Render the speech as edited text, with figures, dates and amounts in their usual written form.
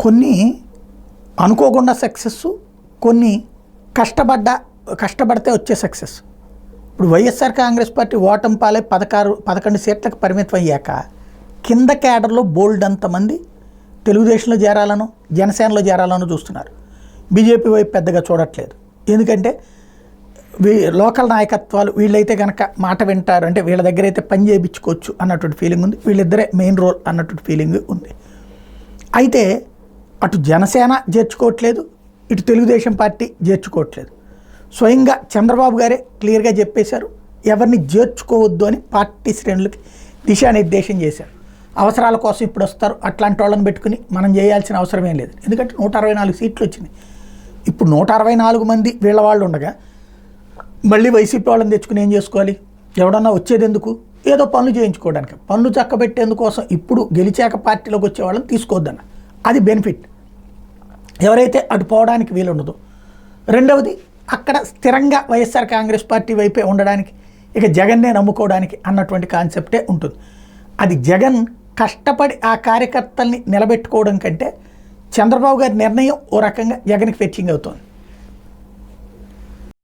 కొన్ని అనుకోకుండా సక్సెస్, కొన్ని కష్టపడితే వచ్చే సక్సెస్. ఇప్పుడు వైఎస్ఆర్ కాంగ్రెస్ పార్టీ ఓటమి పాలై 11 సీట్లకు పరిమితం అయ్యాక కింద క్యాడర్లో బోల్డ్ అంతమంది తెలుగుదేశంలో చేరాలను, జనసేనలో చేరాలను చూస్తున్నారు. బీజేపీ వైపు పెద్దగా చూడట్లేదు. ఎందుకంటే లోకల్ నాయకత్వాలు వీళ్ళైతే కనుక మాట వింటారు, అంటే వీళ్ళ దగ్గర అయితే పని చేయించుకోవచ్చు అన్నటువంటి ఫీలింగ్ ఉంది. వీళ్ళిద్దరే మెయిన్ రోల్ అన్నటువంటి ఫీలింగ్ ఉంది. అయితే అటు జనసేన చేర్చుకోవట్లేదు, ఇటు తెలుగుదేశం పార్టీ చేర్చుకోవట్లేదు. స్వయంగా చంద్రబాబు గారే క్లియర్గా చెప్పేశారు, ఎవరిని చేర్చుకోవద్దు అని పార్టీ శ్రేణులకి దిశానిర్దేశం చేశారు. అవసరాల కోసం ఇప్పుడు వస్తారు, అట్లాంటి వాళ్ళని పెట్టుకుని మనం చేయాల్సిన అవసరం ఏం లేదు. ఎందుకంటే 164 సీట్లు వచ్చినాయి. ఇప్పుడు 164 మంది వీళ్ళ వాళ్ళు ఉండగా మళ్ళీ వైసీపీ వాళ్ళని తెచ్చుకుని ఏం చేసుకోవాలి? ఎవడన్నా వచ్చేది ఎందుకు? ఏదో పనులు చేయించుకోవడానికి, పనులు చక్కబెట్టేందుకోసం ఇప్పుడు గెలిచాక పార్టీలోకి వచ్చే వాళ్ళని తీసుకోవద్దన్న, అది బెనిఫిట్. ఎవరైతే అటు పోవడానికి వీలుండదు. రెండవది, అక్కడ స్థిరంగా వైఎస్ఆర్ కాంగ్రెస్ పార్టీ వైపే ఉండడానికి, ఇక జగన్నే నమ్ముకోవడానికి అన్నటువంటి కాన్సెప్టే ఉంటుంది. అది జగన్ కష్టపడి ఆ కార్యకర్తల్ని నిలబెట్టుకోవడం కంటే చంద్రబాబు గారి నిర్ణయం ఓ రకంగా జగన్కి ఫెచ్చింగ్ అవుతుంది.